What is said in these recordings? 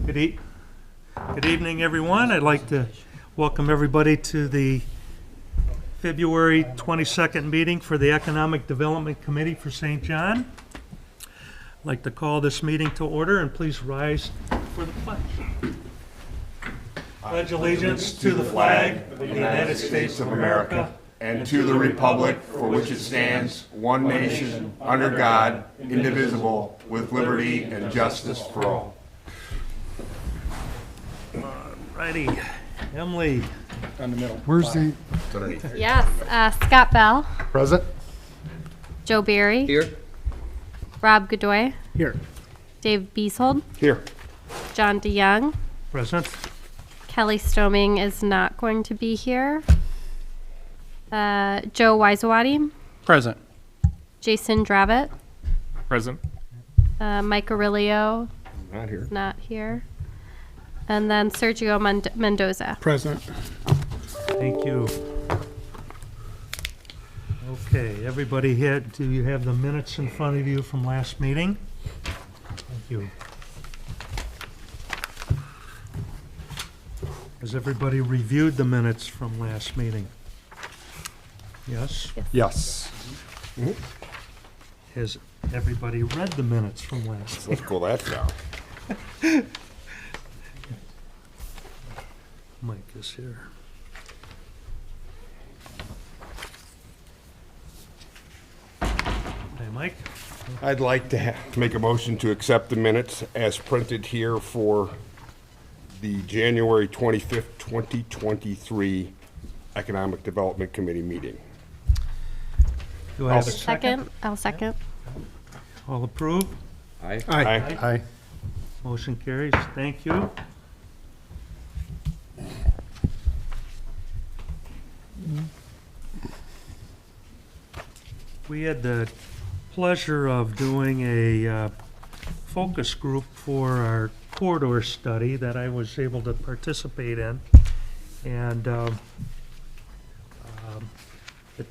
Good evening, everyone. I'd like to welcome everybody to the February 22nd meeting for the Economic Development Committee for St. John. I'd like to call this meeting to order, and please rise for the pledge. Pledge allegiance to the flag of the United States of America and to the republic for which it stands, one nation, under God, indivisible, with liberty and justice for all. Righty, Emily. Where's the Yes, Scott Bell, present? Joe Barry, Here. Rob Godoy, Here. Dave Beasold, Here. John DeYoung. Present. Kelly Stoming is not going to be here. Joe Wisawati, Present. Jason Dravitt, Present. Mike Aurelio, Not here. not here. And then Sergio Mendoza. Present. Thank you. Okay, everybody here, do you have the minutes in front of you from last meeting? Thank you. Has everybody reviewed the minutes from last meeting? Yes? Yes. Has everybody read the minutes from last? Let's go that far. Mike is here. Hey, Mike? I'd like to make a motion to accept the minutes as printed here for the January 25th, 2023 Economic Development Committee meeting. Do I have a second? Second, I'll second. All approve? Aye. Aye. Motion carries. Thank you. We had the pleasure of doing a focus group for our corridor study that I was able to participate in. And the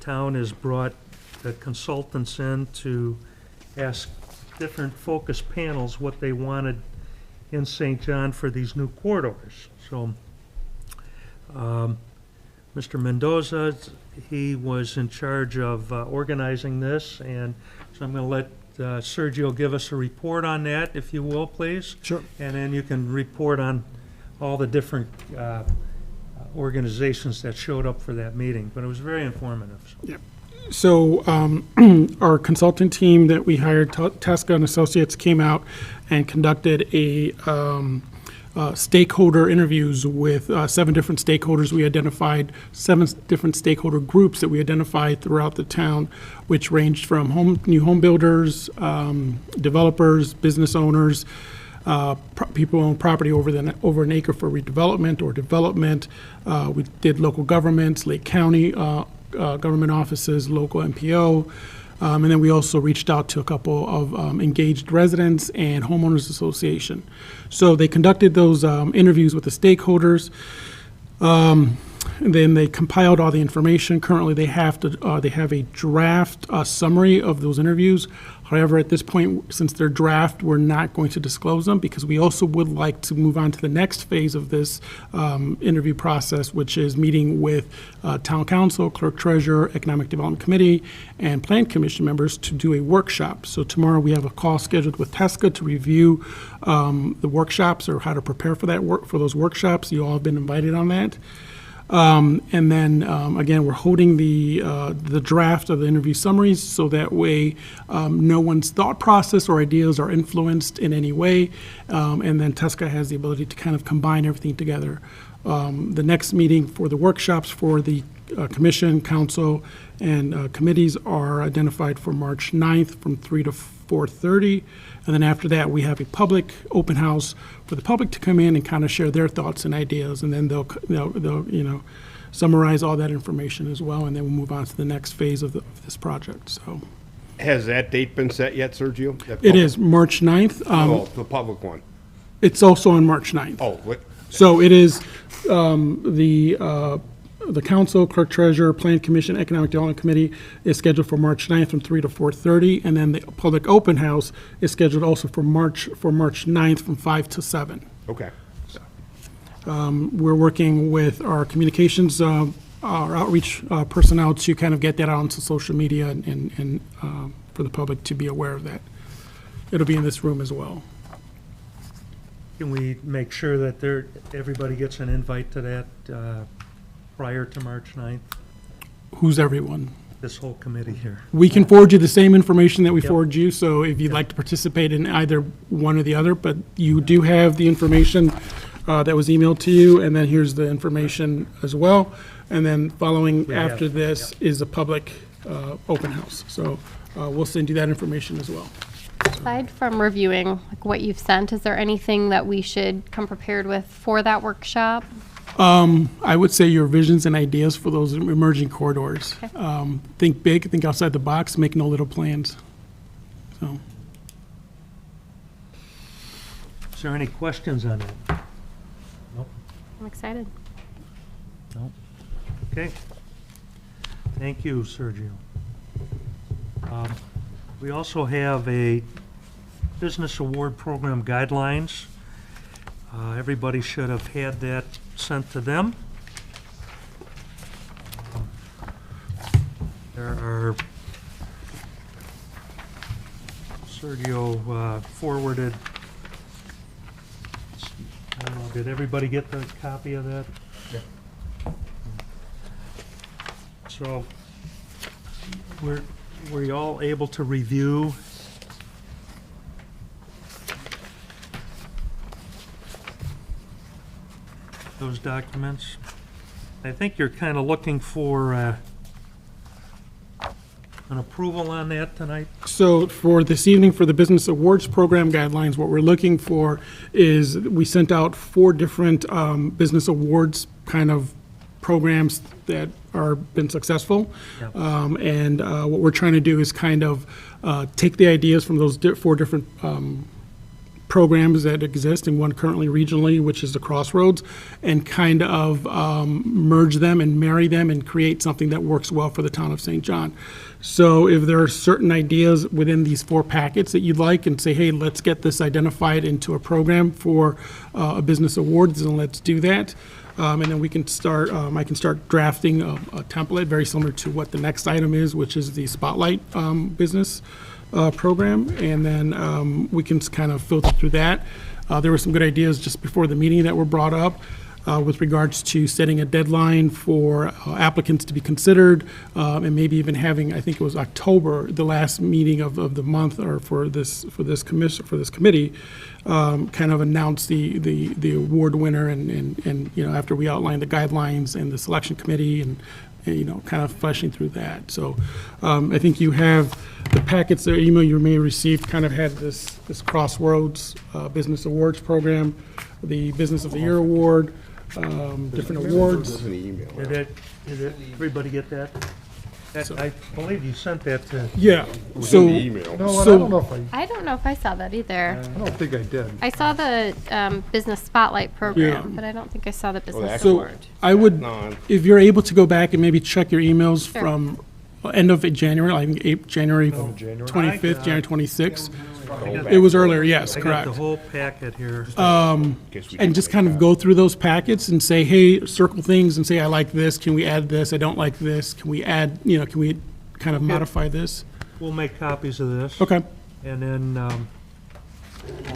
town has brought the consultants in to ask different focus panels what they wanted in St. John for these new corridors. So Mr. Mendoza, he was in charge of organizing this, and so I'm going to let Sergio give us a report on that, if you will, please. Sure. And then you can report on all the different organizations that showed up for that meeting, but it was very informative. So. So our consultant team that we hired, Tesca and Associates, came out and conducted a stakeholder interviews with 7 different stakeholders. We identified 7 different stakeholder groups that we identified throughout the town, which ranged from new home builders, developers, business owners, people who own property over an acre for redevelopment or development. We did local governments, Lake County government offices, local MPO. And then we also reached out to a couple of engaged residents and homeowners association. So they conducted those interviews with the stakeholders. And then they compiled all the information. Currently, they have a draft summary of those interviews. However, at this point, since they're draft, we're not going to disclose them because we also would like to move on to the next phase of this interview process, which is meeting with town council, clerk treasurer, economic development committee, and plan commission members to do a workshop. So tomorrow we have a call scheduled with Tesca to review the workshops or how to prepare for those workshops. You all have been invited on that. And then, again, we're holding the draft of the interview summaries so that way no one's thought process or ideas are influenced in any way. And then Tesca has the ability to kind of combine everything together. The next meeting for the workshops for the commission, council, and committees are identified for March 9th from 3 to 4:30. And then after that, we have a public open house for the public to come in and kind of share their thoughts and ideas. And then they'll summarize all that information as well. And then we'll move on to the next phase of this project. So Has that date been set yet, Sergio? it is March 9th. Oh, the public one. It's also on March 9th. Oh, what? So it is the council, clerk treasurer, plan commission, economic development committee is scheduled for March 9th from 3 to 4:30. And then the public open house is scheduled also for March 9th from 5 to 7. Okay. We're working with our communications, our outreach personnel to kind of get that out onto social media and for the public to be aware of that. It'll be in this room as well. Can we make sure that everybody gets an invite to that prior to March 9th? Who's everyone? This whole committee here. We can forward you the same information that we Yep. forward you, so if you'd like to participate in either one or the other, but you do have the information that was emailed to you, and then here's the information as well. And then following Yeah, after yeah. this is a public open house. So we'll send you that information as well. Aside from reviewing like what you've sent, is there anything that we should come prepared with for that workshop? I would say your visions and ideas for those emerging corridors. Okay. Think big, think outside the box, make no little plans. So, Is there any questions on that? Nope. I'm excited. No? Okay. Thank you, Sergio. We also have a Business Award Program guidelines. Everybody should have had that sent to them. There are, Sergio forwarded, I don't know, did everybody get the copy of that? So, were you all able to review those documents? I think you're kind of looking for an approval on that tonight? So for this evening, for the Business Awards Program guidelines, what we're looking for is, we sent out 4 different business awards kind of programs that are been successful. Yep. And what we're trying to do is kind of take the ideas from those 4 different programs that exist, and one currently regionally, which is the Crossroads, and kind of merge them and marry them and create something that works well for the town of St. John. So if there are certain ideas within these 4 packets that you'd like, and say, hey, let's get this identified into a program for a business awards, then let's do that. And then we can start, I can start drafting a template very similar to what the next item is, which is the Spotlight business program, and then we can kind of filter through that. There were some good ideas just before the meeting that were brought up with regards to setting a deadline for applicants to be considered, and maybe even having, I think it was October, the last meeting of the month, or for this committee, kind of announce the award winner, and you know, after we outline the guidelines and the selection committee, and you know, kind of fleshing through that. So I think you have the packets, the email you may have received kind of had this Crossroads Business Awards Program, the Business of the Year Award, different awards. There's an email. Did everybody get that? I believe you sent that to, Yeah, It was in so, the email. No, I So- don't know if I don't know if I saw that either. I don't think I did. I saw the Business Spotlight program, Yeah. but I don't think I saw the Business that's- so Award. I would, No, if you're able to go back and maybe check your emails Sure. from end of January, I think January January. 25th, January 26th. go It was back. earlier, yes, I got correct. the whole packet here. Guess we And didn't just make kind of that. go through those packets and say, hey, circle things and say, I like this, can we add this, I don't like this, can we add, you know, can we kind of modify this? We'll make copies of this. Okay, And then I'll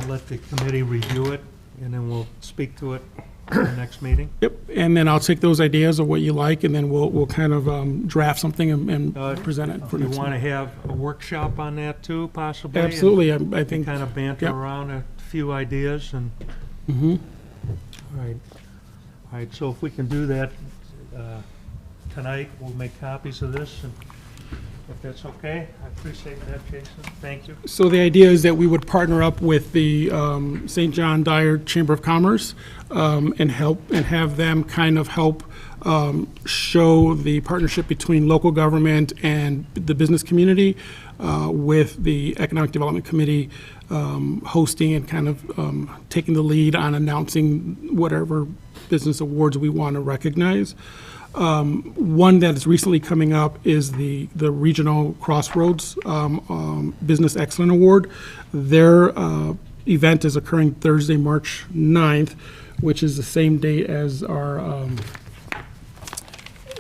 let the committee review it, and then we'll speak to it at the next meeting. yep, and then I'll take those ideas of what you like, and then we'll kind of draft something and present it for Do you next want to month. have a workshop on that too, possibly? and Absolutely, I think, Kind of banter Yep. around a few ideas and, mhm. all right, so if we can do that tonight, we'll make copies of this, and if that's okay, I appreciate that, Jason, thank you. So the idea is that we would partner up with the St. John Dyer Chamber of Commerce and have them kind of help show the partnership between local government and the business community with the Economic Development Committee hosting and kind of taking the lead on announcing whatever business awards we want to recognize. One that is recently coming up is the Regional Crossroads Business Excellence Award. Their event is occurring Thursday, March 9th, which is the same day as our,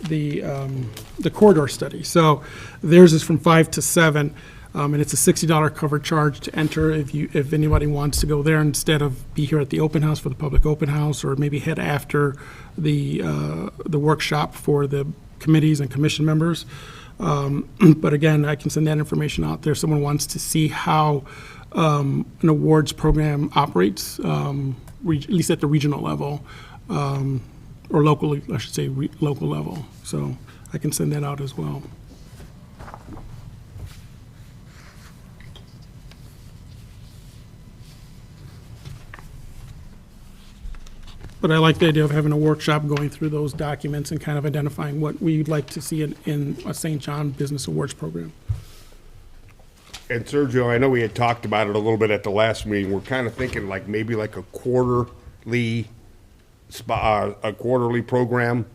the corridor study. So theirs is from 5 to 7, and it's a $60 cover charge to enter if anybody wants to go there instead of be here at the open house for the public open house, or maybe head after the workshop for the committees and commission members. But again, I can send that information out there if someone wants to see how an awards program operates, at least at the regional level, or locally, I should say, local level. So I can send that out as well. But I like the idea of having a workshop, going through those documents and kind of identifying what we'd like to see in a St. John Business Awards program. And Sergio, I know we had talked about it a little bit at the last meeting. We're kind of thinking like maybe like a quarterly program,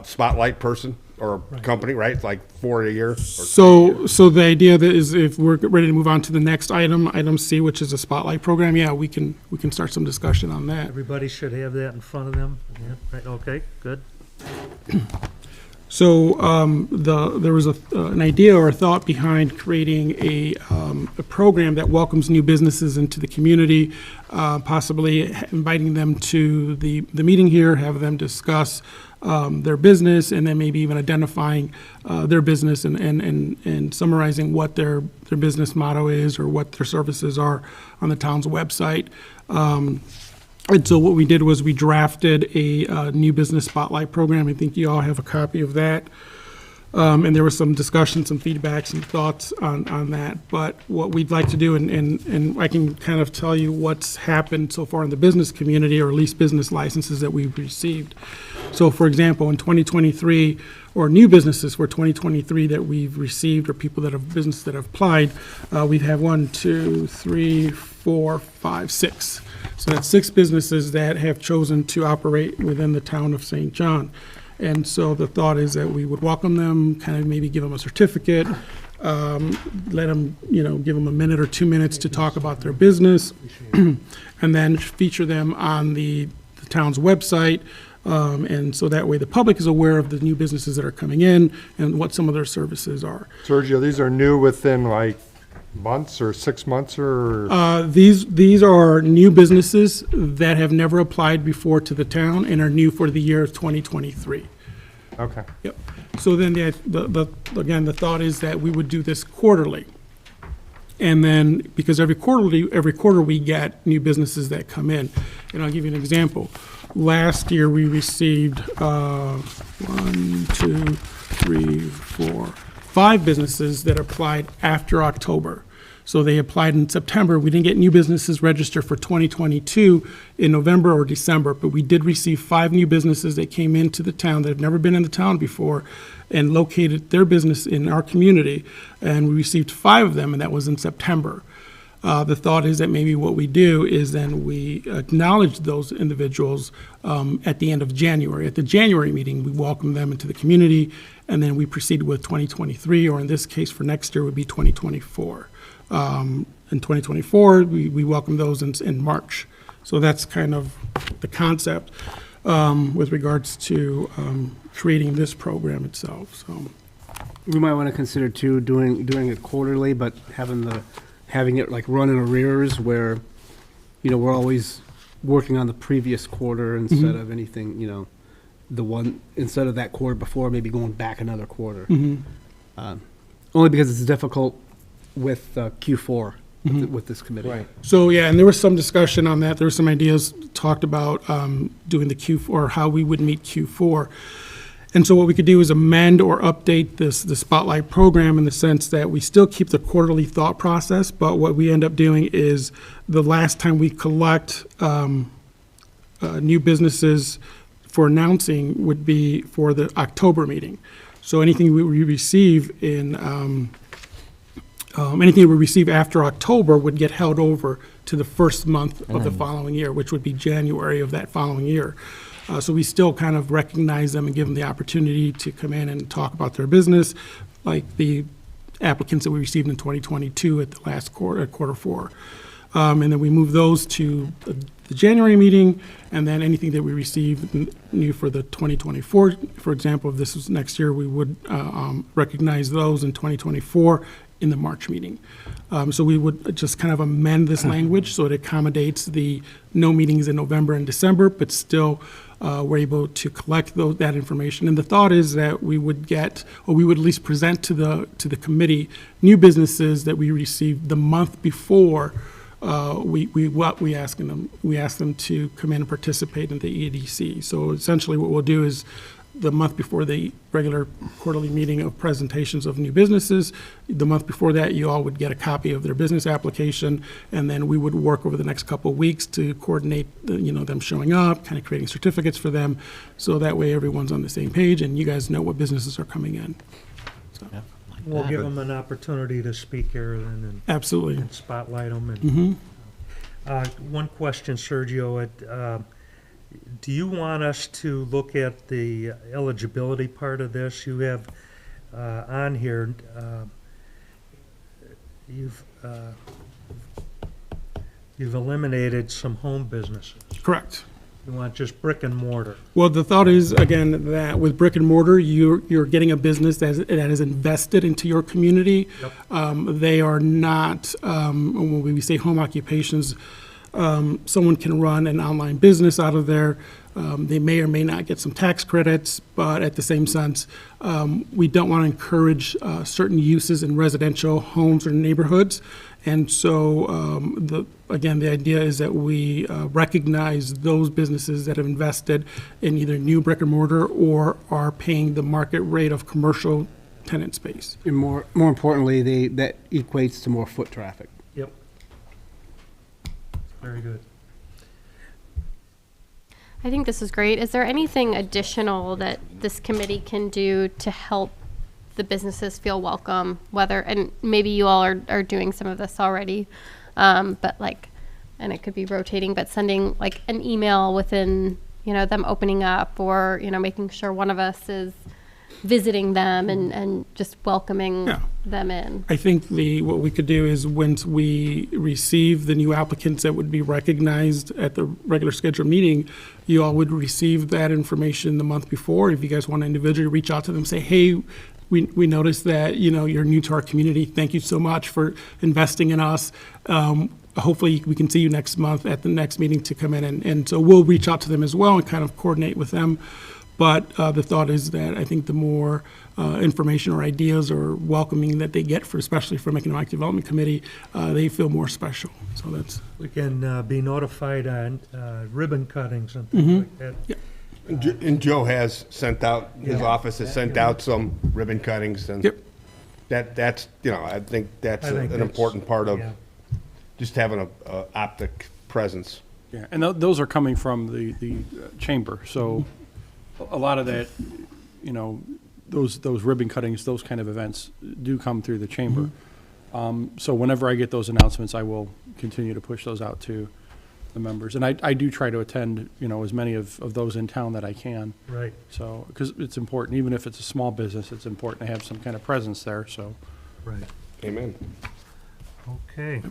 spotlight person or a company, right? Like 4 a year. Or So the idea that is, if we're ready to move on to the next item, item C, which is a spotlight program, yeah, we can start some discussion on that. Everybody should have that in front of them. Yeah, right, okay, good. So there was an idea or a thought behind creating a program that welcomes new businesses into the community, possibly inviting them to the meeting here, have them discuss their business, and then maybe even identifying their business and summarizing what their business motto is or what their services are on the town's website. And so what we did was we drafted a new business spotlight program. I think you all have a copy of that. And there was some discussion, some feedback, some thoughts on that. But what we'd like to do, and I can kind of tell you what's happened so far in the business community, or at least business licenses that we've received. So for example, in 2023, or new businesses for 2023 that we've received, or people that have business that have applied, we have 1, 2, 3, 4, 5, 6. So that's 6 businesses that have chosen to operate within the town of St. John. And so the thought is that we would welcome them, kind of maybe give them a certificate, let them, give them a minute or 2 minutes to talk about their business, and then feature them on the town's website. And so that way the public is aware of the new businesses that are coming in and what some of their services are. Sergio, these are new within like months or 6 months or? These are new businesses that have never applied before to the town and are new for the year of 2023. Okay. Yep. So then again, the thought is that we would do this quarterly. And then, because every quarter we get new businesses that come in. And I'll give you an example. Last year, we received 5 businesses that applied after October. So they applied in September. We didn't get new businesses registered for 2022 in November or December, but we did receive 5 new businesses that came into the town that have never been in the town before and located their business in our community. And we received 5 of them, and that was in September. The thought is that maybe what we do is then we acknowledge those individuals at the end of January. At the January meeting, we welcome them into the community, and then we proceed with 2023, or in this case for next year would be 2024. In 2024, we welcome those in March. So that's kind of the concept with regards to creating this program itself. So We might want to consider too doing it quarterly, but having it like run in arrears where, we're always working on the previous quarter instead of anything, instead of that quarter before, maybe going back another quarter. Only because it's difficult with Q4 with this committee. Right. So, yeah, and there was some discussion on that. There were some ideas talked about doing the Q4, or how we would meet Q4. And so what we could do is amend or update the Spotlight program in the sense that we still keep the quarterly thought process, but what we end up doing is the last time we collect new businesses for announcing would be for the October meeting. So anything we receive after October would get held over to the first month of the following year, which would be January of that following year. So we still kind of recognize them and give them the opportunity to come in and talk about their business, like the applicants that we received in 2022 at the last quarter, at quarter 4. And then we move those to the January meeting, and then anything that we receive new for the 2024, for example, if this was next year, we would recognize those in 2024 in the March meeting. So we would just kind of amend this language so it accommodates the no meetings in November and December, but still we're able to collect that information. And the thought is that we would get, or we would at least present to the committee, new businesses that we received the month before we ask them to come in and participate in the EDC. So essentially what we'll do is the month before the regular quarterly meeting of presentations of new businesses, the month before that, you all would get a copy of their business application, and then we would work over the next couple of weeks to coordinate, them showing up, kind of creating certificates for them, so that way everyone's on the same page and you guys know what businesses are coming in. So, We'll give them an opportunity to speak here then absolutely. and spotlight them. Mhm. One question, Sergio, do you want us to look at the eligibility part of this? You have on here, you've eliminated some home businesses. Correct. You want just brick and mortar. Well, the thought is, again, that with brick and mortar, you're getting a business that is invested into your community. Yep. They are not, when we say home occupations, someone can run an online business out of there. They may or may not get some tax credits, but at the same sense, we don't want to encourage certain uses in residential homes or neighborhoods. And so, the idea is that we recognize those businesses that have invested in either new brick and mortar or are paying the market rate of commercial tenant space. And more importantly, that equates to more foot traffic. Yep. Very good. I think this is great. Is there anything additional that this committee can do to help the businesses feel welcome? And maybe you all are doing some of this already, but and it could be rotating, but sending like an email within, them opening up, or, making sure one of us is visiting them and just welcoming Yeah. them in. I think what we could do is once we receive the new applicants that would be recognized at the regular scheduled meeting, you all would receive that information the month before. If you guys want to individually reach out to them, say, hey, we noticed that, you're new to our community. Thank you so much for investing in us. Hopefully we can see you next month at the next meeting to come in. And so we'll reach out to them as well and kind of coordinate with them. But the thought is that I think the more information or ideas or welcoming that they get, especially from Economic Development Committee, they feel more special. So that's. We can be notified on ribbon cuttings and things like that. Yeah. And Joe has sent out, his office has sent out some ribbon cuttings, and Yep. that's, I think that's I think an that's- important part of yeah. just having a optic presence. Yeah, and those are coming from the chamber, so a lot of that, those ribbon cuttings, those kind of events do come through the chamber. So whenever I get those announcements, I will continue to push those out to the members. And I do try to attend, as many of those in town that I can. Right. So, because it's important, even if it's a small business, it's important to have some kind of presence there, so. Right. Amen. Okay.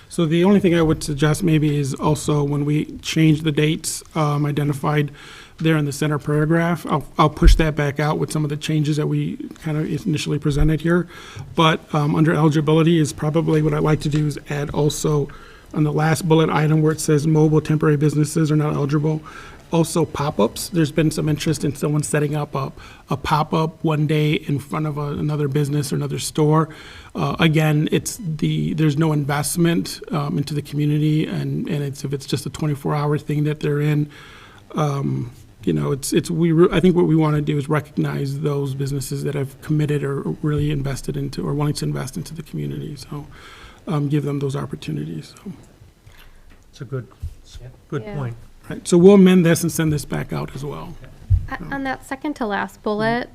So the only thing I would suggest maybe is also when we change the dates identified there in the center paragraph, I'll push that back out with some of the changes that we kind of initially presented here. But under eligibility is probably what I'd like to do is add also on the last bullet item where it says mobile temporary businesses are not eligible. Also pop-ups, there's been some interest in someone setting up a pop-up one day in front of another business or another store. Again, there's no investment into the community, and if it's just a 24-hour thing that they're in, I think what we want to do is recognize those businesses that have committed or really invested into or wanting to invest into the community. So give them those opportunities. So. It's a good Yeah. point. Right, so we'll amend this and send this back out as well. On that second to last bullet,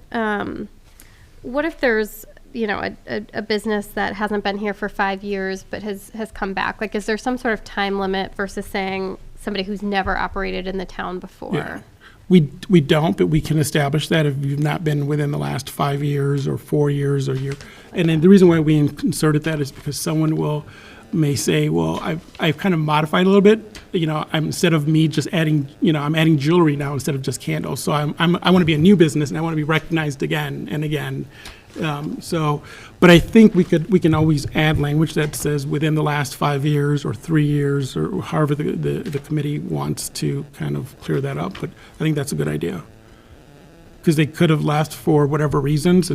what if there's, a business that hasn't been here for 5 years but has come back? Like, is there some sort of time limit versus saying somebody who's never operated in the town before? Yeah. We don't, but we can establish that if you've not been within the last 5 years or 4 years or year. And then the reason why we inserted that is because someone will may say, well, I've kind of modified a little bit. You know, instead of me just adding, you know, I'm adding jewelry now instead of just candles. So I want to be a new business and I want to be recognized again and again. But I think we can always add language that says within the last 5 years or 3 years or however the committee wants to kind of clear that up. But I think that's a good idea. Because they could have left for whatever reasons,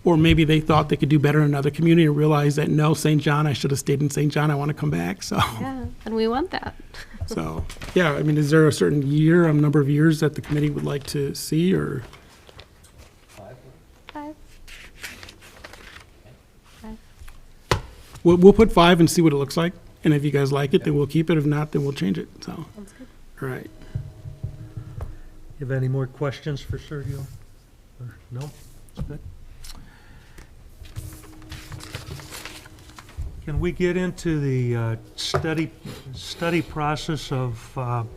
or maybe they thought they could do better in another community and realized that, no, St. John, I should have stayed in St. John, I want to come back, so. Yeah, and we want that. So, yeah, I mean, is there a certain year, a number of years that the committee would like to see, or? 5. We'll put 5 and see what it looks like, and if you guys like it, then we'll keep it, if not, then we'll change it, so. Sounds good. All right. You have any more questions for Sergio? Or- No? That's good. Can we get into the study process of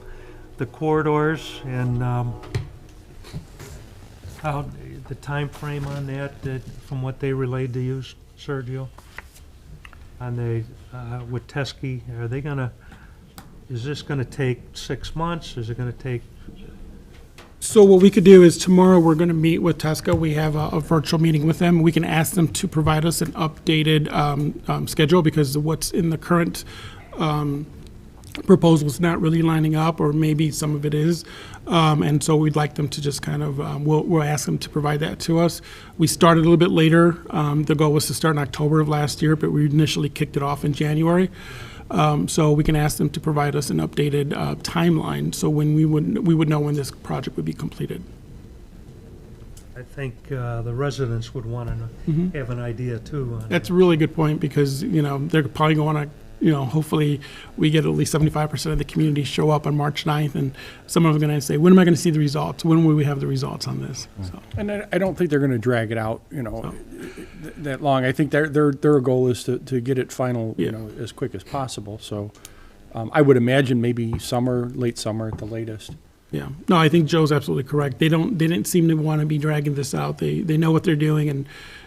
the corridors and how, the time frame on that, from what they relayed to you, Sergio? On the, with Teskey, are they gonna, is this gonna take 6 months? Is it gonna take? So what we could do is tomorrow, we're going to meet with Tesco. We have a virtual meeting with them. We can ask them to provide us an updated schedule because what's in the current proposal is not really lining up, or maybe some of it is. And so we'd like them to just kind of, we'll ask them to provide that to us. We started a little bit later. The goal was to start in October of last year, but we initially kicked it off in January. So we can ask them to provide us an updated timeline, so when we would know when this project would be completed. I think the residents would want to have an idea too. On That's a really good point, because, you know, they're probably going to, you know, hopefully we get at least 75% of the community show up on March 9th, and some of them are going to say, when am I going to see the results? When will we have the results on this? So, And I don't think they're going to drag it out, you know, that long. I think their goal is to get it final, you Yeah. know, as quick as possible. So I would imagine maybe summer, late summer at the latest. yeah. No, I think Joe's absolutely correct. They didn't seem to want to be dragging this out. They know what they're doing,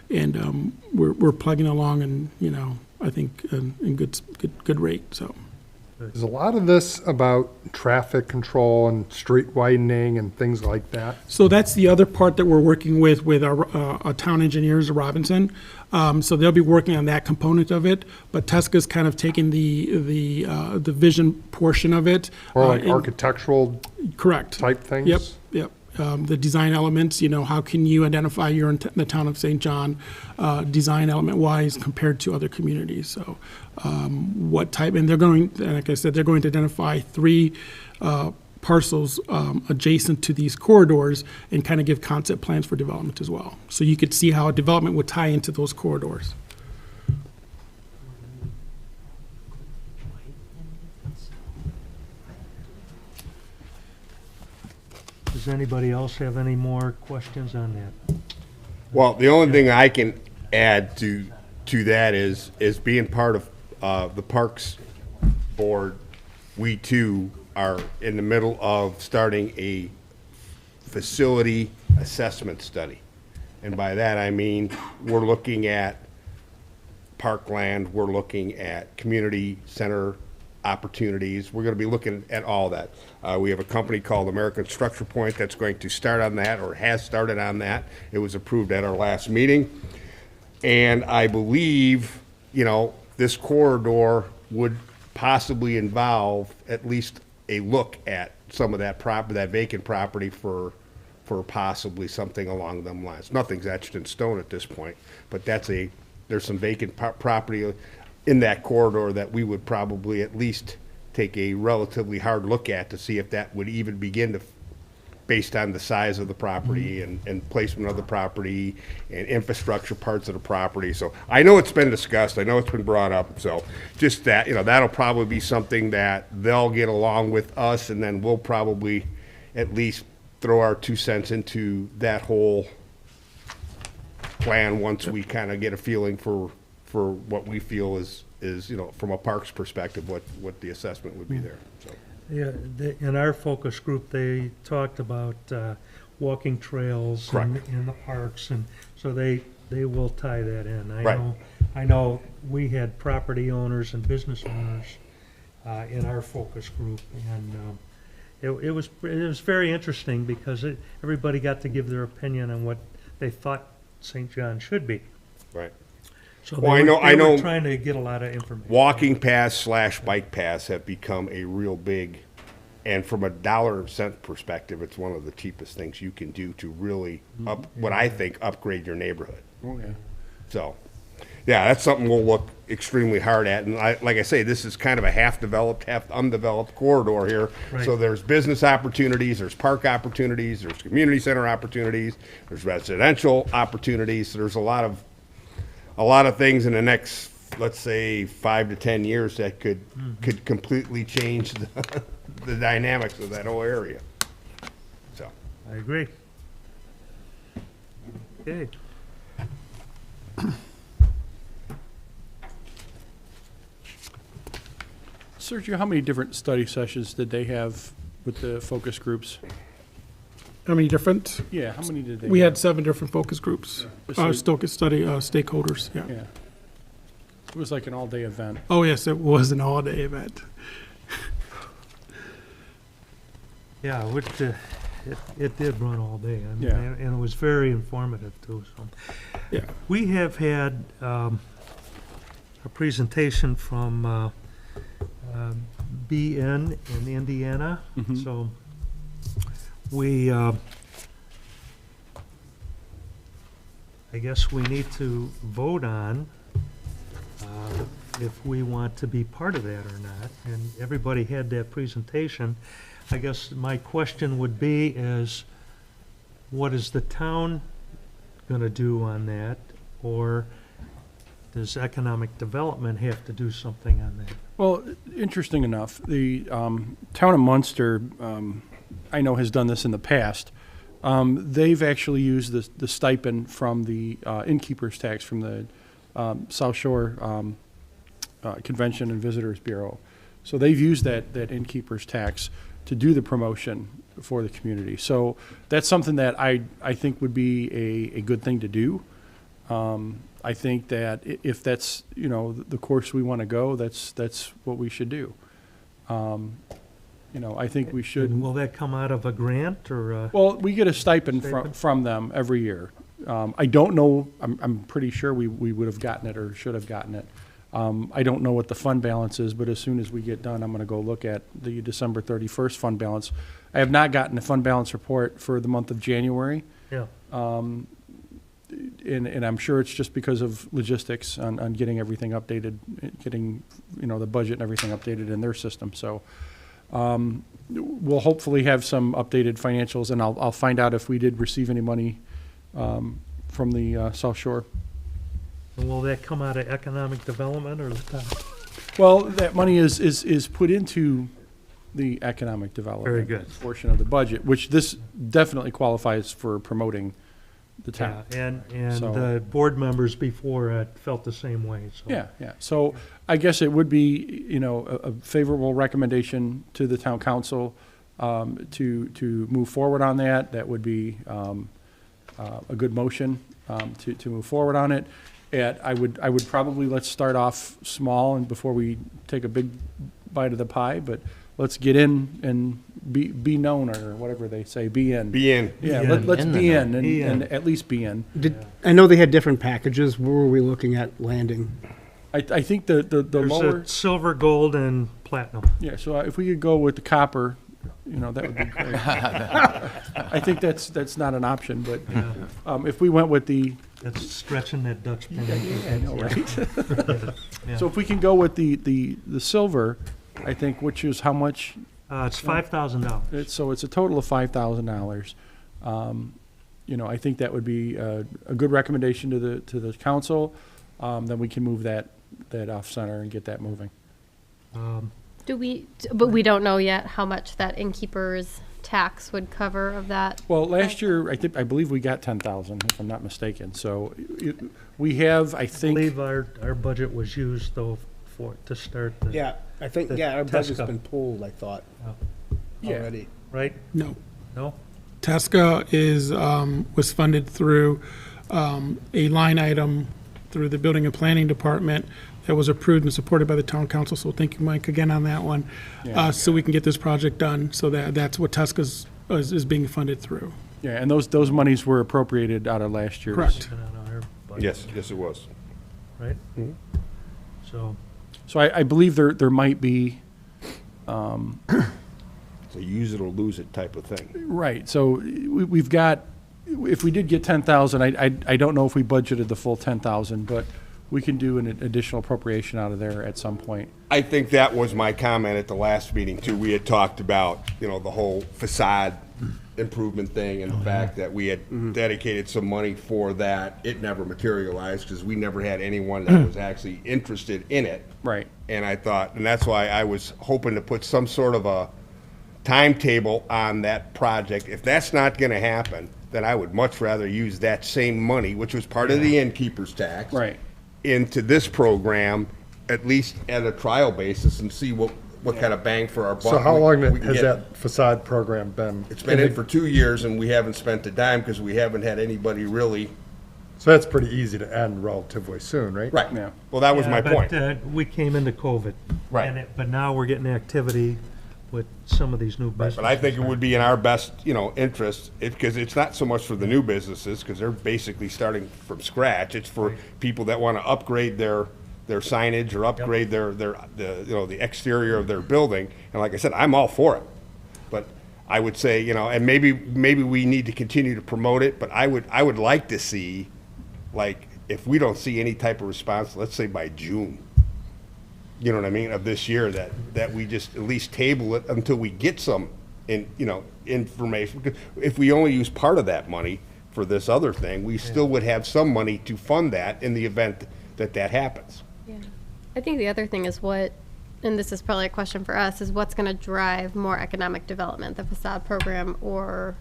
and we're plugging along, and, you know, I think in good rate, so. Is a lot of this about traffic control and street widening and things like that? So that's the other part that we're working with our town engineers, Robinson. So they'll be working on that component of it, but Tesca's kind of taking the vision portion of it. Or like and- architectural Correct. type things? Yep. The design elements, you know, how can you identify you're in the town of St. John, design element-wise compared to other communities? So what type, and they're going, like I said, they're going to identify 3 parcels adjacent to these corridors and kind of give concept plans for development as well. So you could see how a development would tie into those corridors. Does anybody else have any more questions on that? Well, the only thing I can add to that is being part of the Parks Board, we too are in the middle of starting a facility assessment study. And by that, I mean, we're looking at parkland, we're looking at community center opportunities. We're going to be looking at all that. We have a company called American Structure Point that's going to start on that, or has started on that. It was approved at our last meeting. And I believe, you know, this corridor would possibly involve at least a look at some of that that vacant property for possibly something along them lines. Nothing's etched in stone at this point, but there's some vacant property in that corridor that we would probably at least take a relatively hard look at to see if that would even begin to, based on the size of the property and placement of the property and infrastructure parts of the property. So I know it's been discussed, I know it's been brought up, so just that, you know, that'll probably be something that they'll get along with us, and then we'll probably at least throw our 2 cents into that whole plan once we kind of get a feeling for what we feel is, you know, from a parks perspective, what the assessment would be there, so. Yeah, in our focus group, they talked about walking trails Correct. in the parks, and so they will tie that in. I Right. know I know we had property owners and business owners in our focus group, and it was very interesting because everybody got to give their opinion on what they thought St. John should be. Right. So Well, they I were know trying to get a lot of information. walking paths / bike paths have become a real big, and from a dollar and cent perspective, it's one of the cheapest things you can do to really what I think upgrade your neighborhood. Okay. So, yeah, that's something we'll look extremely hard at. And like I say, this is kind of a half-developed, half-undeveloped corridor here. Right. So there's business opportunities, there's park opportunities, there's community center opportunities, there's residential opportunities. So there's a lot of things in the next, let's say, 5 to 10 years that could completely change the dynamics of that whole area. So, I agree. Okay. Sergio, how many different study sessions did they have with the focus groups? How many different? Yeah, how many did they? We have? had 7 different focus groups, So- stakeholders, yeah. Yeah. It was like an all-day event. Oh, yes, it was an all-day event. Yeah, it did run all day. I mean, Yeah. and it was very informative too, so. Yeah. We have had a presentation from BN in Indiana. Mhm. So we, I guess we need to vote on if we want to be part of that or not. And everybody had that presentation. I guess my question would be is, what is the town going to do on that? Or does economic development have to do something on that? Well, interesting enough, the town of Munster, I know, has done this in the past. They've actually used the stipend from the innkeeper's tax from the South Shore Convention and Visitors Bureau. So they've used that innkeeper's tax to do the promotion for the community. So that's something that I think would be a good thing to do. I think that if that's, the course we want to go, that's what we should do. I think we should. And will that come out of a grant or? Well, we get a stipend Stipend? from them every year. I don't know, I'm pretty sure we would have gotten it or should have gotten it. I don't know what the fund balance is, but as soon as we get done, I'm gonna go look at the December 31st fund balance. I have not gotten a fund balance report for the month of January, Yeah, and I'm sure it's just because of logistics on getting everything updated, getting, the budget and everything updated in their system, so. We'll hopefully have some updated financials, and I'll find out if we did receive any money from the South Shore. and will that come out of economic development or the town? Well, that money is put into the economic development. Very good. Portion of the budget, which this definitely qualifies for promoting the Yeah, town. and So- the board members before felt the same way, so. Yeah. So I guess it would be, a favorable recommendation to the town council to move forward on that. That would be a good motion to move forward on it. And I would probably, let's start off small and before we take a big bite of the pie, but let's get in and be known, or whatever they say, be in. be in. Yeah, Be in. let's In the be know. in Be in. and at least be in. I know they had different packages. Where were we looking at landing? I think the There's lower, a silver, gold, and platinum. yeah, so if we could go with the copper, that would be great. I think that's not an option, but if we went with the, That's stretching that Dutch pen. I know, right? Yeah. So if we can go with the silver, I think, which is how much? It's $5,000. It's a total of $5,000. I think that would be a good recommendation to the council. Then we can move that off center and get that moving. But we don't know yet how much that innkeeper's tax would cover of that. Well, last year, I believe we got 10,000, if I'm not mistaken. So we have, I I think, believe our budget was used though to start the. Yeah, I think, The our budget's Tesco. been pulled, I thought, Yeah. already. Right? No. No? TESCA was funded through a line item through the Building and Planning Department that was approved and supported by the town council, so thank you, Mike, again on that one. So we can get this project done, so that's what Tuska's is being funded through. Yeah, and those monies were appropriated out of last year's. Correct. And on our budget, Yes, yes, it was. Right? So, So I believe there might be, It's a use it or lose it type of thing. right, so we've got, if we did get 10,000, I don't know if we budgeted the full 10,000, but we can do an additional appropriation out of there at some point. I think that was my comment at the last meeting too. We had talked about, the whole facade improvement thing and the fact that we had dedicated some money for that. It never materialized because we never had anyone that was actually interested in it. Right. And I thought, and that's why I was hoping to put some sort of a timetable on that project. If that's not gonna happen, then I would much rather use that same money, which was part of the innkeeper's tax. Right. Into this program, at least at a trial basis, and see what kind of bang for our buck. So how long we can has get. that facade program been? It's been in for 2 years, and we haven't spent a dime because we haven't had anybody really. So that's pretty easy to end relatively soon, right? Right. Yeah. Well, that was yeah, my but, point. we came into COVID. Right. But now we're getting activity with some of these new businesses. But I think it would be in our best, interest, because it's not so much for the new businesses, because they're basically starting from scratch. It's for people that want to upgrade their signage or upgrade the exterior of their building. And like I said, I'm all for it. But I would say, and maybe we need to continue to promote it, but I would like to see, like, if we don't see any type of response, let's say by June, you know what I mean, of this year, that we just at least table it until we get some information. Because if we only use part of that money for this other thing, we still would have some money to fund that in the event that happens. I think the other thing is and this is probably a question for us, is what's going to drive more economic development, the facade program or,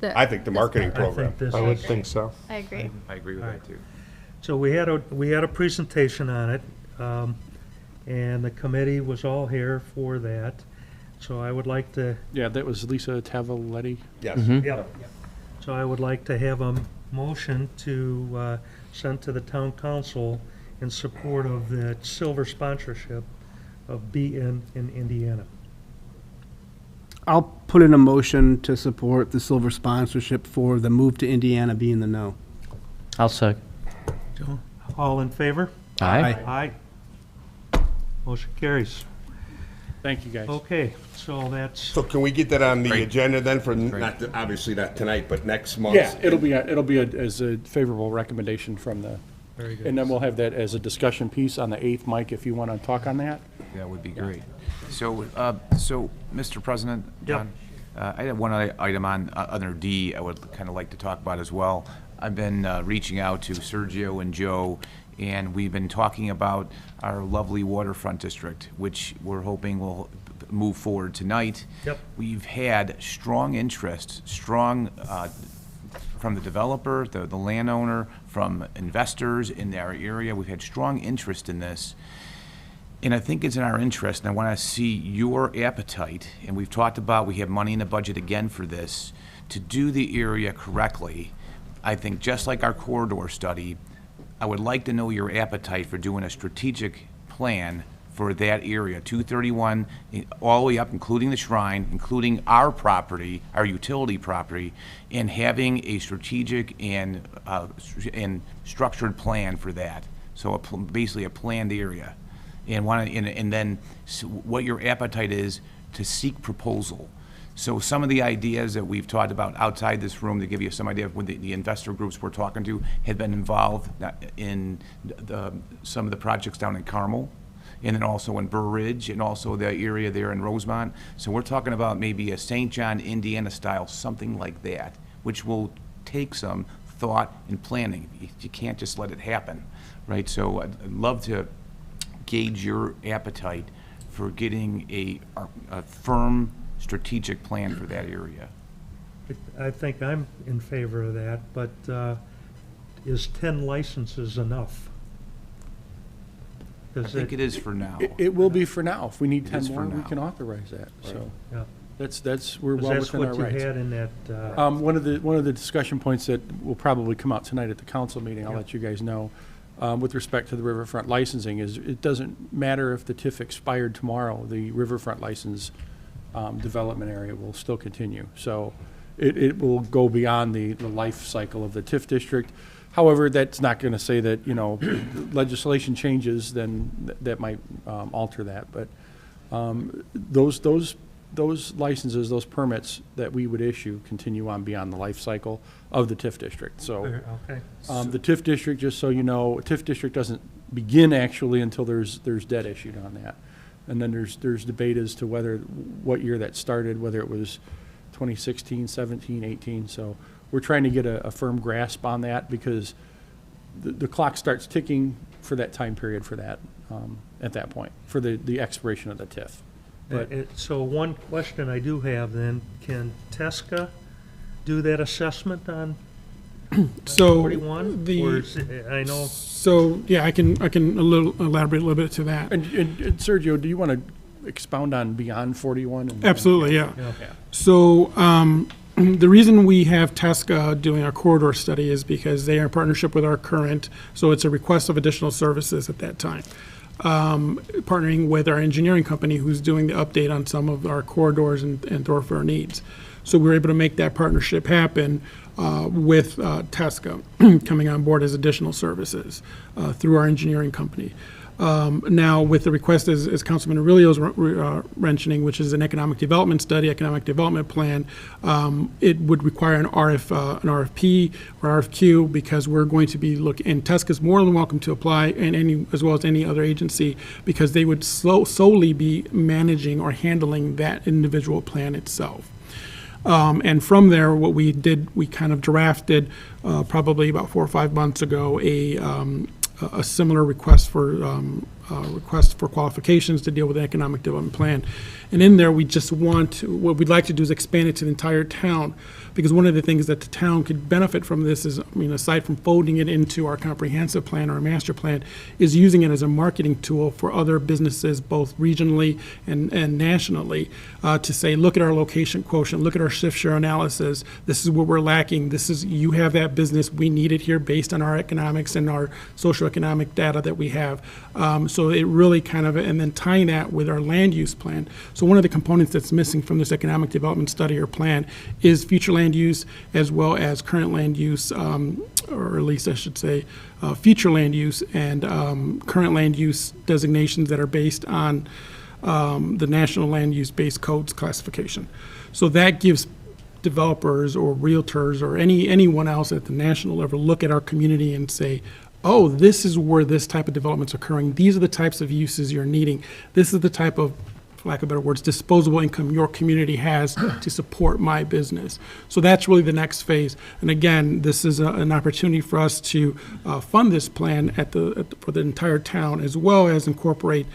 I think the marketing program. I would think so. I agree. I agree with that too. So we had a presentation on it, and the committee was all here for that. So I would like to, Yeah, that was Lisa Tavaletti. Yes. Yep. So I would like to have a motion to send to the town council in support of the silver sponsorship of BN in Indiana. I'll put in a motion to support the silver sponsorship for the move to Indiana being the no. I'll second. All in favor? Aye. Aye. Motion carries. Thank you, guys. Okay, so that's, So can we get that on the agenda then for, obviously not tonight, but next month? Yeah, it'll be as a favorable recommendation from the, very good. and then we'll have that as a discussion piece on the 8th, Mike, if you want to talk on that. That would be great. So, Mr. President, Yep. John, I have one item on, under D I would kind of like to talk about as well. I've been reaching out to Sergio and Joe, and we've been talking about our lovely waterfront district, which we're hoping will move forward tonight. Yep. We've had strong interest, from the developer, the landowner, from investors in our area. We've had strong interest in this. And I think it's in our interest, and I want to see your appetite, and we've talked about, we have money in the budget again for this, to do the area correctly. I think just like our corridor study, I would like to know your appetite for doing a strategic plan for that area, 231, all the way up, including the Shrine, including our property, our utility property, and having a strategic and structured plan for that. So basically a planned area. And then what your appetite is to seek proposal. So some of the ideas that we've talked about outside this room, to give you some idea of what the investor groups we're talking to, have been involved in some of the projects down in Carmel, and then also in Burr Ridge, and also the area there in Rosemont. So we're talking about maybe a St. John, Indiana style, something like that, which will take some thought and planning. You can't just let it happen, right? So I'd love to gauge your appetite for getting a firm strategic plan for that area. I think I'm in favor of that, but is 10 licenses enough? I think it is for now. It will be for now. If we need It 10 is for more, we now. can authorize that, so. Yeah. we're well That's within our what you rights. had in that, One of the discussion points that will probably come out tonight at the council meeting, I'll let you guys know, with respect to the riverfront licensing, is it doesn't matter if the TIF expired tomorrow, the riverfront license development area will still continue. So it will go beyond the life cycle of the TIF district. However, that's not going to say that, legislation changes, then that might alter that. But those licenses, those permits that we would issue continue on beyond the life cycle of the TIF district. So okay. the TIF district, just so you know, TIF district doesn't begin actually until there's debt issued on that. And then there's debate as to what year that started, whether it was 2016, 17, 18. So we're trying to get a firm grasp on that because the clock starts ticking for that time period for that, at that point, for the expiration of the TIF. But So one question I do have then, can TESCA do that assessment on So 41? the- Or is I know, So, yeah, I can elaborate a little bit to that. And Sergio, do you want to expound on beyond 41? Absolutely, yeah. yeah. So, the reason we have TESCA doing our corridor study is because they are in partnership with our current, so it's a request of additional services at that time. Partnering with our engineering company who's doing the update on some of our corridors and thoroughfare needs. So we were able to make that partnership happen with TESCA coming on board as additional services through our engineering company. Now, with the request, as Councilman Aurelio's mentioning, which is an economic development study, economic development plan, it would require an RFP or RFQ because we're going to be looking, and TESCA's more than welcome to apply, and as well as any other agency, because they would solely be managing or handling that individual plan itself. And from there, what we did, we kind of drafted probably about 4 or 5 months ago a similar request for qualifications to deal with the economic development plan. And in there, we just what we'd like to do is expand it to the entire town, because one of the things that the town could benefit from this is, aside from folding it into our comprehensive plan or our master plan, is using it as a marketing tool for other businesses, both regionally and nationally, to say, look at our location quotient, look at our shift share analysis, this is what we're lacking, you have that business, we need it here based on our economics and our socioeconomic data that we have. So it really and then tying that with our land use plan. So one of the components that's missing from this economic development study or plan is future land use as well as current land use, or at least I should say, future land use and current land use designations that are based on the National Land Use Based Codes classification. So that gives developers or realtors or anyone else at the national level look at our community and say, oh, this is where this type of development's occurring. These are the types of uses you're needing. This is the type of, for lack of better words, disposable income your community has to support my business. So that's really the next phase. And again, this is an opportunity for us to fund this plan for the entire town, as well as incorporate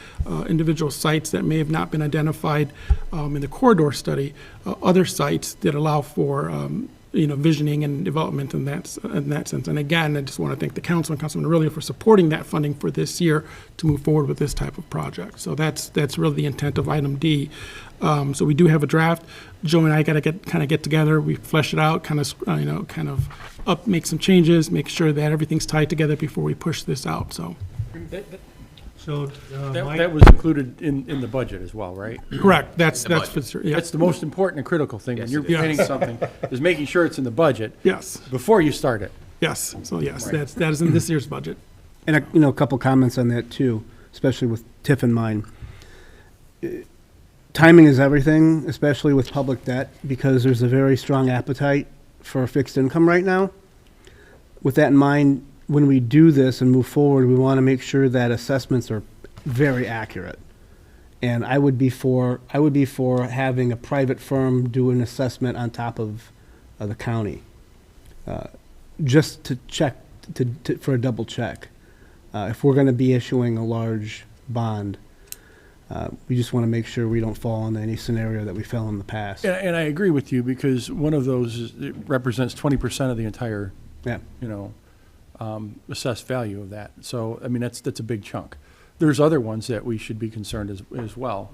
individual sites that may have not been identified in the corridor study, other sites that allow for visioning and development in that sense. And again, I just want to thank the council and Councilman Aurelio for supporting that funding for this year to move forward with this type of project. So that's really the intent of item D. So we do have a draft. Joe and I got to get together. We flesh it out, make some changes, make sure that everything's tied together before we push this out. So So, Mike, That was included in the budget as well, right? correct. That's budget. for sure. Yeah. That's the most important and critical thing when Yes, you're it is. planning something, is making sure it's in the budget Yes. before you start it. Yes. So yes, that is in this year's budget. And a couple comments on that too, especially with TIF in mind. Timing is everything, especially with public debt, because there's a very strong appetite for fixed income right now. With that in mind, when we do this and move forward, we want to make sure that assessments are very accurate. And I would be for having a private firm do an assessment on top of the county, just to check for a double check. If we're going to be issuing a large bond, we just want to make sure we don't fall into any scenario that we fell in the past. And I agree with you, because one of those it represents 20% of the entire, Yeah. assessed value of that. So, that's a big chunk. There's other ones that we should be concerned as well.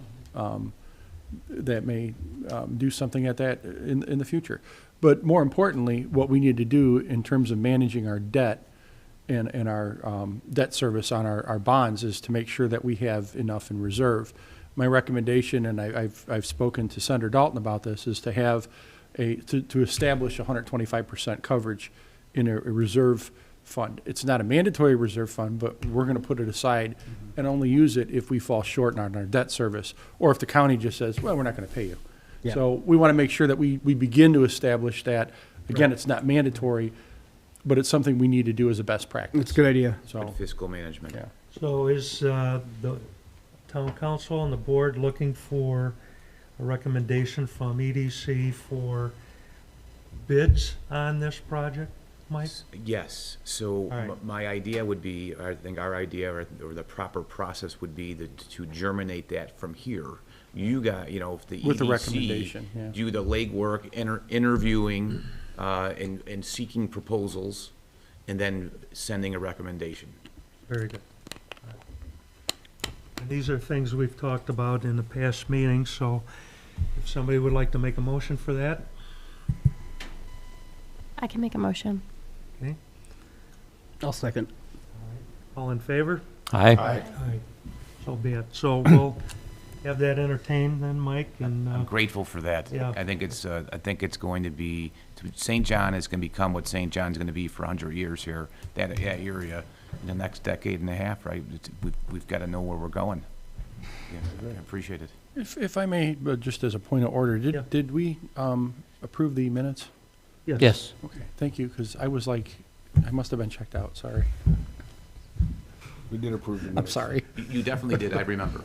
do something at that in the future. But more importantly, what we need to do in terms of managing our debt and our debt service on our bonds is to make sure that we have enough in reserve. My recommendation, and I've spoken to Senator Dalton about this, is to have to establish 125% coverage in a reserve fund. It's not a mandatory reserve fund, but we're going to put it aside and only use it if we fall short on our debt service, or if the county just says, well, we're not going to pay you. Yeah. So we want to make sure that we begin to establish that. Again, it's not mandatory, but it's something we need to do as a best practice. It's a good idea. So, Fiscal management. yeah. So is the town council and the board looking for a recommendation from EDC for bids on this project, Mike? Yes, so right. my idea would be, I think our idea, or the proper process would be to germinate that from here. You got, if the With the EDC recommendation, yeah. do the legwork, interviewing, and seeking proposals, and then sending a recommendation. Very good. And these are things we've talked about in the past meetings, so if somebody would like to make a motion for that, I can make a motion. okay? I'll second. All in favor? Aye. Aye. So be it. So we'll have that entertained then, Mike, and, I'm grateful for that. Yeah. I think it's going to be, St. John is going to become what St. John's going to be for 100 years here, that area, in the next decade and a half, right? We've got to know where we're going. Yeah, I appreciate it. If I may, but just as a point of order, Yeah. did we approve the minutes? Yes. Okay, thank you, because I was like, I must have been checked out, sorry. We did approve the I'm minutes. sorry. You definitely did, I remember.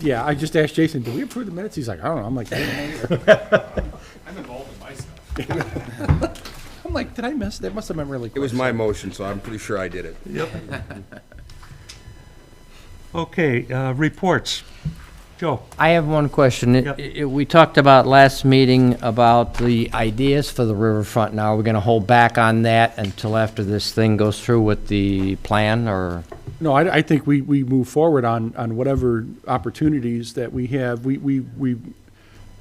Yeah, I just asked Jason, did we approve the minutes? He's like, I don't know. I'm like, I don't know. I'm involved in my stuff. I'm like, did I miss? That must have been really It quick. was my motion, so I'm pretty sure I did it. Yep. Okay, reports. Joe? I have one question. Yep. We talked about last meeting about the ideas for the riverfront. Now, are we going to hold back on that until after this thing goes through with the plan, or? No, I think we move forward on whatever opportunities that we have. We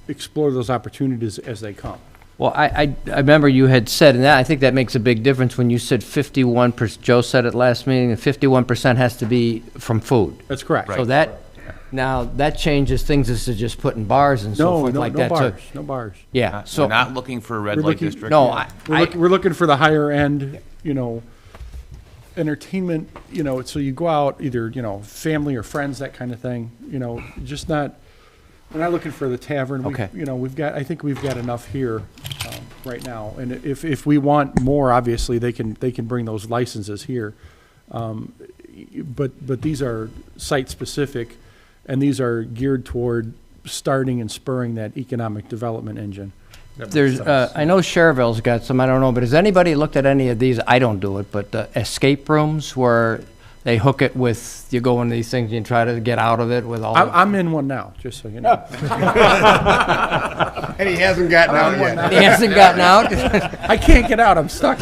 explore those opportunities as they come. Well, I remember you had said, and I think that makes a big difference when you said 51%, Joe said at last meeting, that 51% has to be from food. That's correct. So that, now, that changes things as to just putting bars and so No, forth no, like no that. So- bars, no bars. Yeah, We're so, not looking for a red We're light looking- district. no, We're looking for the higher end, entertainment, so you go out, either, family or friends, that kind of thing, just not, we're not looking for the tavern. Okay. I think we've got enough here, right now. And if we want more, obviously, they can bring those licenses here. But these are site-specific, and these are geared toward starting and spurring that economic development engine. there's, I know Cherville's got some, I don't know, but has anybody looked at any of these? I don't do it, but escape rooms where they hook it with, you go into these things and you try to get out of it with all. I'm in one now, just so you know. And he hasn't gotten out yet. He hasn't gotten out? I can't get out, I'm stuck.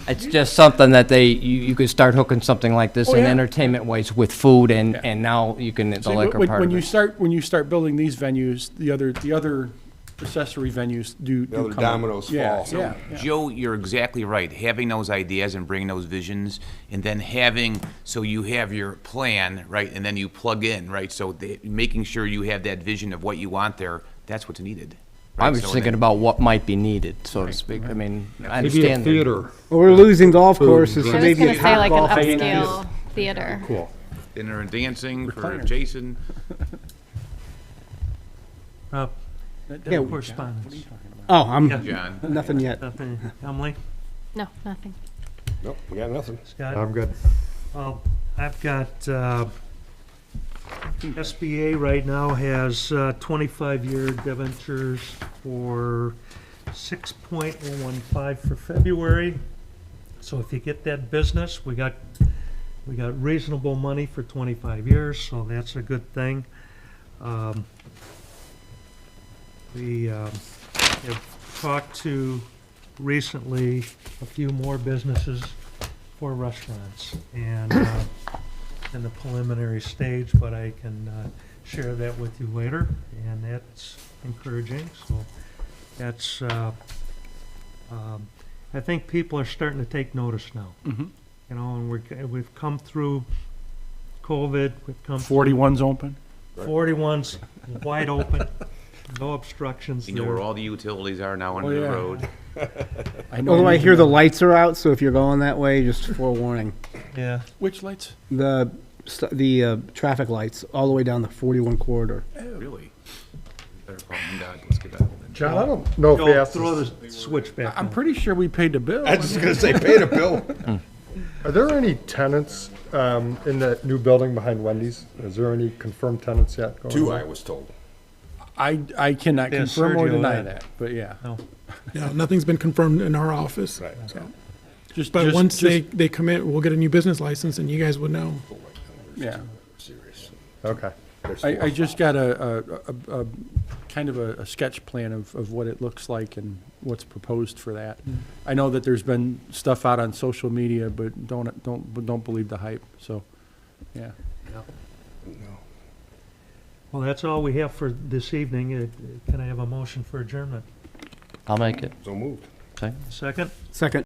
It's just something that you could start hooking something like this Oh, in yeah. entertainment ways with food, and now you can, the See, liquor when- part when of you it. When you start building these venues, the other accessory venues do The other come up. dominoes Yeah, fall. yeah, yeah. Joe, you're exactly right. Having those ideas and bringing those visions, and then so you have your plan, right, and then you plug in, right? So making sure you have that vision of what you want there, that's what's needed. I right? was So thinking then- about what might be needed, so to speak. I mean, I Maybe a understand. that- theater. Well, we're losing golf courses, I so was maybe gonna a say top like golf. an upscale theater. Cool. Dinner and dancing for Recliners. Jason. Rob? Yeah, Correspondence? Oh, I'm, Yeah. John. nothing yet. Nothing. Emily? No, nothing. Nope, we got nothing. Scott? I'm good. Well, I've got, SBA right now has 25-year debentures for 6.015 for February. So if you get that business, we got reasonable money for 25 years, so that's a good thing. We have talked to recently a few more businesses for restaurants, and in the preliminary stage, but I can share that with you later, and that's encouraging, so that's, I think people are starting to take notice now. Mhm. You know, and we've come through COVID, we've come through 41's open? 41's wide open, no obstructions You know where there. all the utilities are now Oh, under the yeah. road. I know Although I you hear can- the lights are out, so if you're going that way, just forewarning. Yeah, Which lights? The traffic lights all the way down the 41 corridor. Really? Better call MDOT. Let's get that open. John, I don't know if we Joe, asked throw this. the switch back I'm on. pretty sure we paid the bill. I was just gonna say, pay the bill. Are there any tenants in that new building behind Wendy's? Is there any confirmed tenants yet? going Two, on? I was told. I cannot Yeah, confirm or Sergio deny had- that, but yeah. No. Yeah, nothing's been confirmed in our office. Right. Just, But just- once just- they commit, we'll get a new business license and you guys would know. Yeah. Serious. Okay. I just got a kind of a sketch plan of what it looks like and what's proposed for that. I know that there's been stuff out on social media, but don't believe the hype, so, yeah. Well, that's all we have for this evening. Can I have a motion for adjournment? I'll make it. So moved. Second. Second? Second.